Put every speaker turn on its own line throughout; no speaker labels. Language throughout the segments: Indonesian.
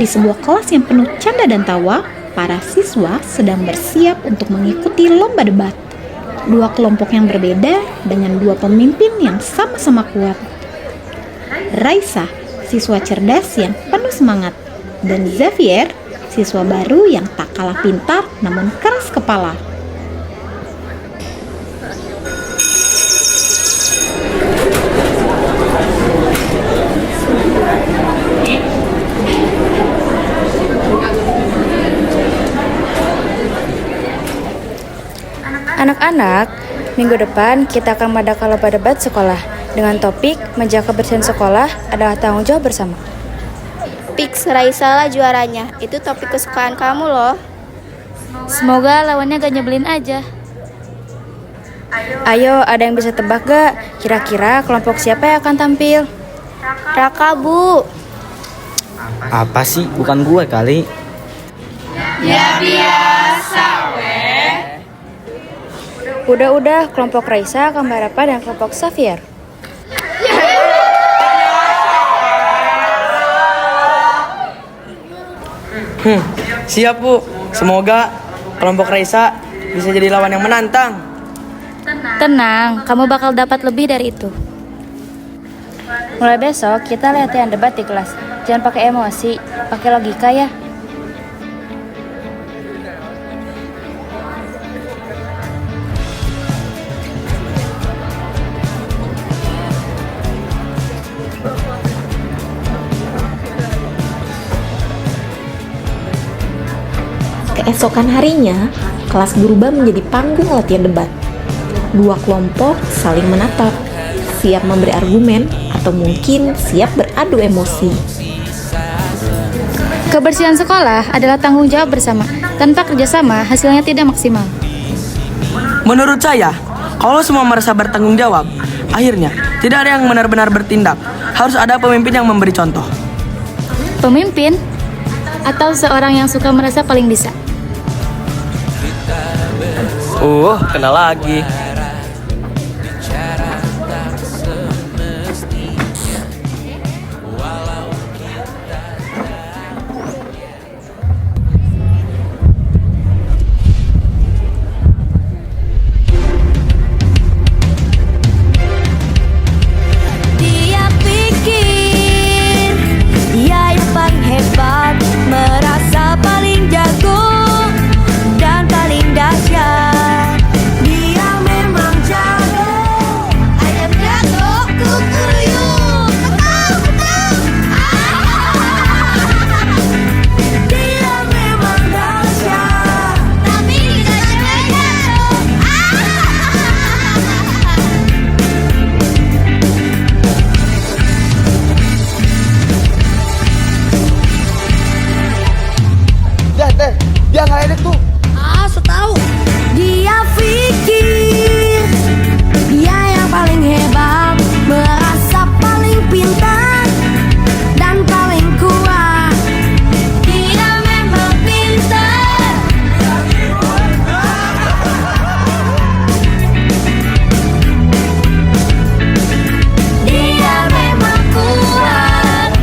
Di sebuah kelas yang penuh canda dan tawa, para siswa sedang bersiap untuk mengikuti lomba debat. Dua kelompok yang berbeda dengan dua pemimpin yang sama-sama kuat. Raisa, siswa cerdas yang penuh semangat, dan Xavier, siswa baru yang tak kalah pintar namun keras kepala.
Anak-anak, minggu depan kita akan mengadakan lomba debat sekolah dengan topik menjaga kebersihan sekolah adalah tanggung jawab bersama.
Fix Raisa lah juaranya. Itu topik kesukaan kamu loh.
Semoga lawannya gak nyebelin aja. Ayo, ada yang bisa tebak gak? Kira-kira kelompok siapa yang akan tampil?
Raka, Bu.
Apa sih? Bukan gue kali.
Ya biasa weh.
Udah, kelompok Raisa akan berhadapan dengan kelompok Xavier.
Siap Bu. Semoga kelompok Raisa bisa jadi lawan yang menantang.
Tenang, kamu bakal dapat lebih dari itu. Mulai besok kita latihan debat di kelas. Jangan pakai emosi, pakai logika ya.
Keesokan harinya, kelas berubah menjadi panggung latihan debat. Dua kelompok saling menatap, siap memberi argumen atau mungkin siap beradu emosi.
Kebersihan sekolah adalah tanggung jawab bersama. Tanpa kerjasama, hasilnya tidak maksimal.
Menurut saya, kalau semua merasa bertanggung jawab, akhirnya tidak ada yang benar-benar bertindak. Harus ada pemimpin yang memberi contoh.
Pemimpin? Atau seorang yang suka merasa paling bisa?
Kenal lagi.
Dia pikir dia yang paling hebat, merasa paling jago dan paling dahsyat. Dia memang jago, ayam jago kukuyuk. Dia memang dahsyat, tapi tidak jago.
Dia nggak edit tuh.
Dia pikir dia yang paling hebat, merasa paling pintar dan paling kuat. Dia memang pintar, dia memang kuat.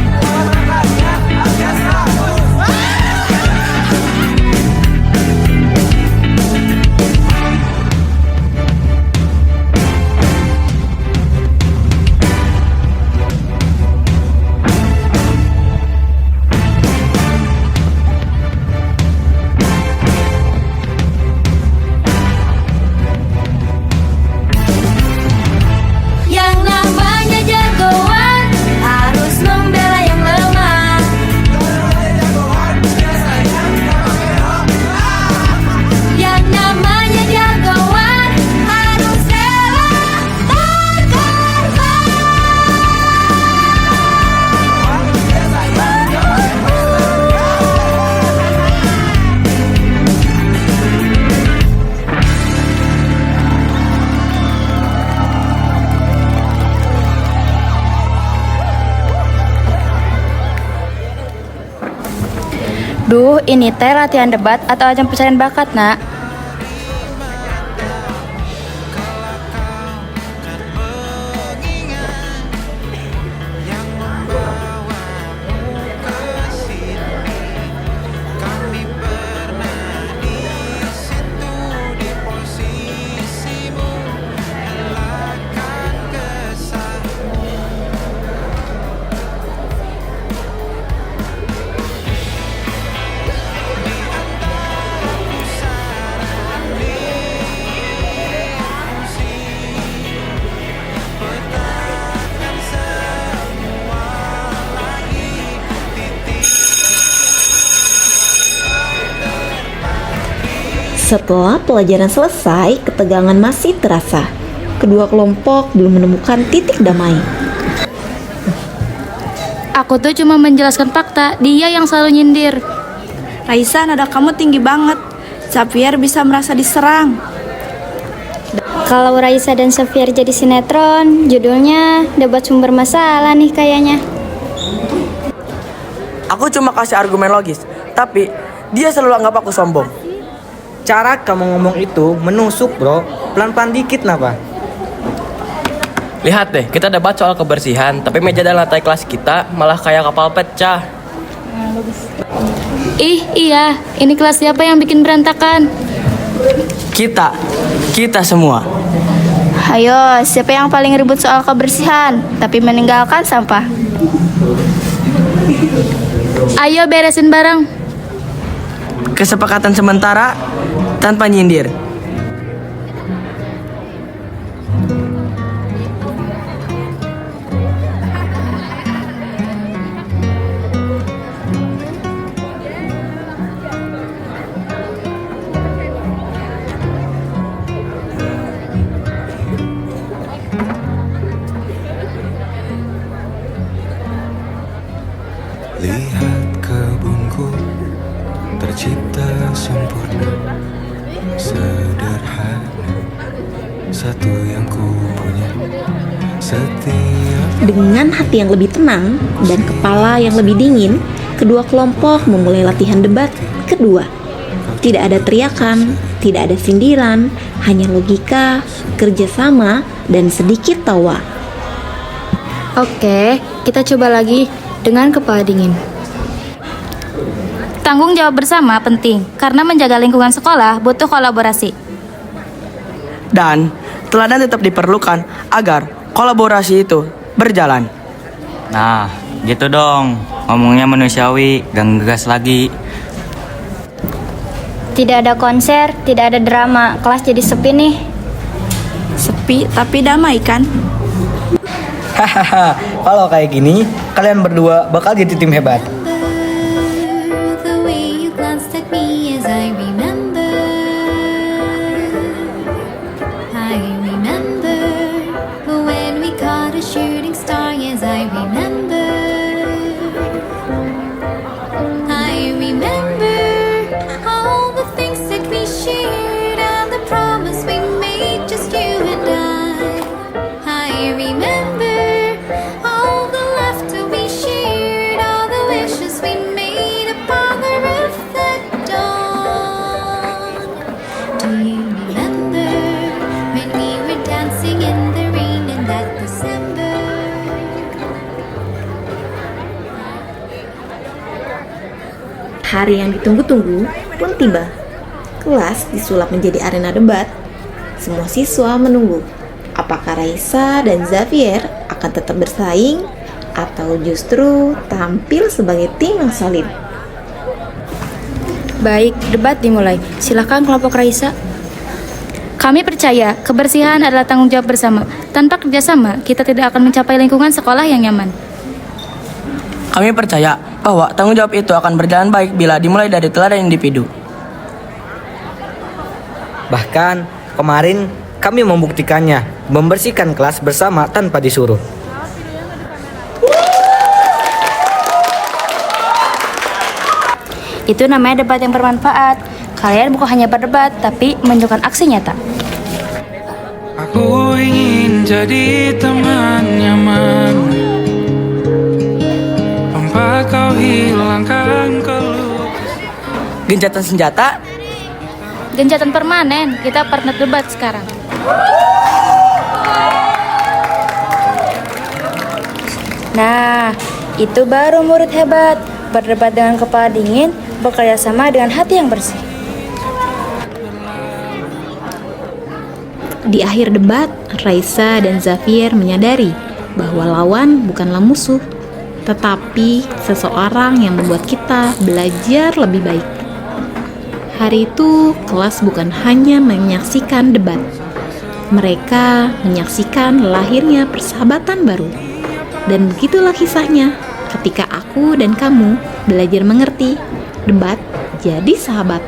Yang namanya jagoan harus membela yang lemah. Yang namanya jagoan harus rela berkorban.
Duh, ini teh latihan debat atau ajang pencarian bakat, nak?
Setelah pelajaran selesai, ketegangan masih terasa. Kedua kelompok belum menemukan titik damai.
Aku tuh cuma menjelaskan fakta, dia yang selalu nyindir.
Raisa, nada kamu tinggi banget. Xavier bisa merasa diserang.
Kalau Raisa dan Xavier jadi sinetron, judulnya debat sumber masalah nih kayaknya.
Aku cuma kasih argumen logis, tapi dia selalu anggap aku sombong.
Cara kamu ngomong itu menusuk bro. Pelan-pelan dikit napa?
Lihat deh, kita debat soal kebersihan, tapi meja dan lantai kelas kita malah kayak kapal pecah.
Ih, iya, ini kelas siapa yang bikin berantakan?
Kita semua.
Ayo, siapa yang paling ribut soal kebersihan, tapi meninggalkan sampah?
Ayo beresin bareng.
Kesepakatan sementara tanpa nyindir.
Lihat kebunku tercipta sempurna, sederhana, satu yang ku punya. Setiap
Dengan hati yang lebih tenang dan kepala yang lebih dingin, kedua kelompok memulai latihan debat kedua. Tidak ada teriakan, tidak ada sindiran, hanya logika, kerjasama, dan sedikit tawa.
Oke, kita coba lagi dengan kepala dingin. Tanggung jawab bersama penting, karena menjaga lingkungan sekolah butuh kolaborasi.
Dan teladan tetap diperlukan agar kolaborasi itu berjalan.
Nah, gitu dong. Ngomongnya manusiawi, gak ngegas lagi.
Tidak ada konser, tidak ada drama, kelas jadi sepi nih.
Sepi tapi damai kan?
Hahaha, kalau kayak gini, kalian berdua bakal jadi tim hebat.
The way you glanced at me as I remember when we caught a shooting star. Yes, I remember all the things that we shared and the promise we made, just you and I remember all the laughter we shared, all the wishes we made upon the roof that dawn. Do you remember when we were dancing in the rain in that December?
Hari yang ditunggu-tunggu pun tiba. Kelas disulap menjadi arena debat. Semua siswa menunggu. Apakah Raisa dan Xavier akan tetap bersaing atau justru tampil sebagai tim yang solid?
Baik, debat dimulai. Silakan kelompok Raisa. Kami percaya kebersihan adalah tanggung jawab bersama. Tanpa kerjasama, kita tidak akan mencapai lingkungan sekolah yang nyaman.
Kami percaya bahwa tanggung jawab itu akan berjalan baik bila dimulai dari teladan individu.
Bahkan kemarin kami membuktikannya, membersihkan kelas bersama tanpa disuruh.
Itu namanya debat yang bermanfaat. Kalian bukan hanya berdebat, tapi menunjukkan aksi nyata.
aku ingin jadi teman nyaman, tanpa kau hilangkan keluh.
Gencatan senjata.
Gencatan permanen, kita partner debat sekarang. Nah, itu baru murid hebat. Berdebat dengan kepala dingin, bekerja sama dengan hati yang bersih.
Di akhir debat, Raisa dan Xavier menyadari bahwa lawan bukanlah musuh, tetapi seseorang yang membuat kita belajar lebih baik. Hari itu, kelas bukan hanya menyaksikan debat. Mereka menyaksikan lahirnya persahabatan baru. Dan begitulah kisahnya, ketika aku dan kamu belajar mengerti, debat jadi sahabat.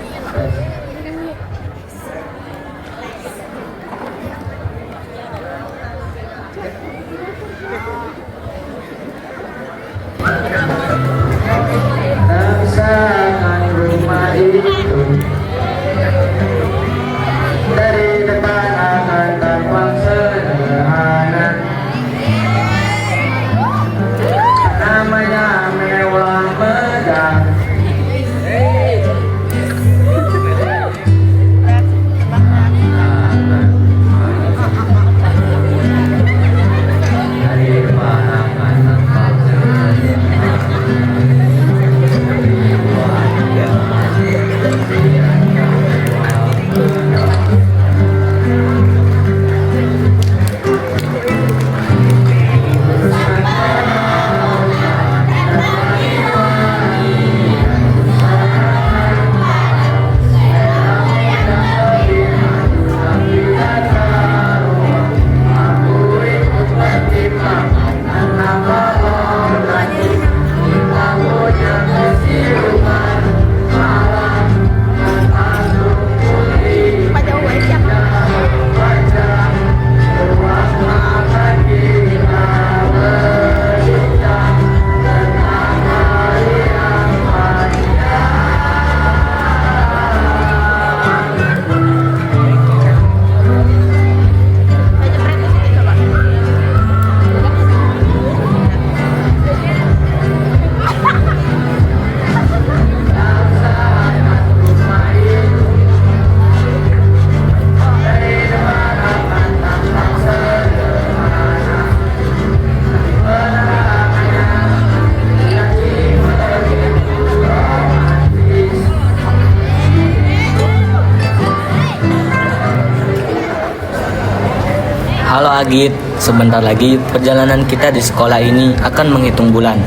Agit, sebentar lagi perjalanan kita di sekolah ini akan menghitung bulan.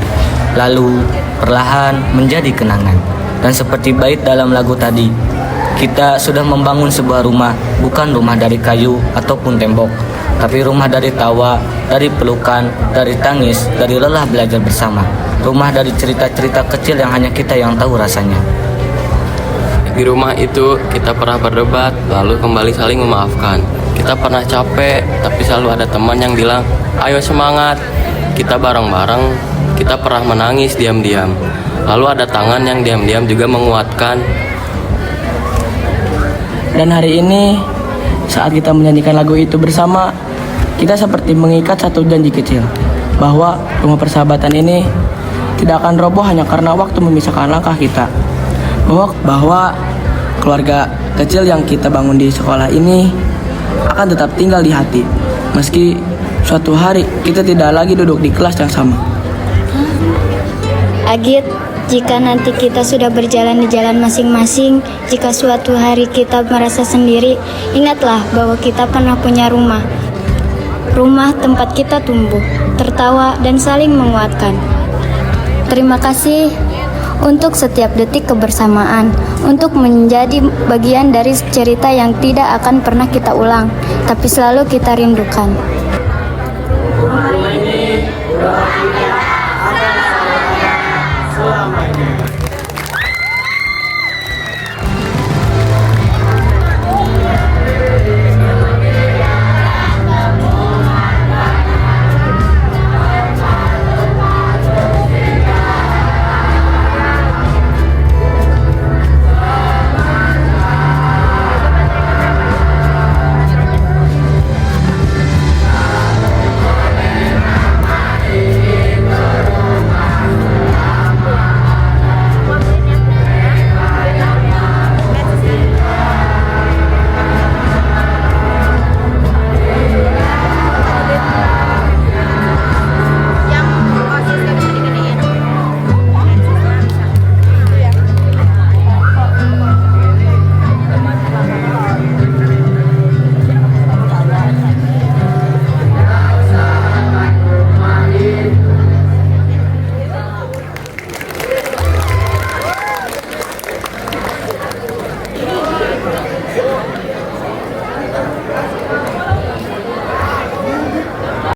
Lalu perlahan menjadi kenangan. Dan seperti bait dalam lagu tadi, kita sudah membangun sebuah rumah, bukan rumah dari kayu ataupun tembok, tapi rumah dari tawa, dari pelukan, dari tangis, dari lelah belajar bersama. Rumah dari cerita-cerita kecil yang hanya kita yang tahu rasanya.
Di rumah itu kita pernah berdebat, lalu kembali saling memaafkan. Kita pernah capek, tapi selalu ada teman yang bilang, ayo semangat. Kita bareng-bareng, kita pernah menangis diam-diam. Lalu ada tangan yang diam-diam juga menguatkan.
Dan hari ini, saat kita menyanyikan lagu itu bersama, kita seperti mengikat satu janji kecil, bahwa rumah persahabatan ini tidak akan roboh hanya karena waktu memisahkan langkah kita. Bahwa keluarga kecil yang kita bangun di sekolah ini akan tetap tinggal di hati, meski suatu hari kita tidak lagi duduk di kelas yang sama.
Agit, jika nanti kita sudah berjalan di jalan masing-masing, jika suatu hari kita merasa sendiri, ingatlah bahwa kita pernah punya rumah. Rumah tempat kita tumbuh, tertawa, dan saling menguatkan. Terima kasih untuk setiap detik kebersamaan, untuk menjadi bagian dari cerita yang tidak akan pernah kita ulang, tapi selalu kita rindukan.
Rumah ini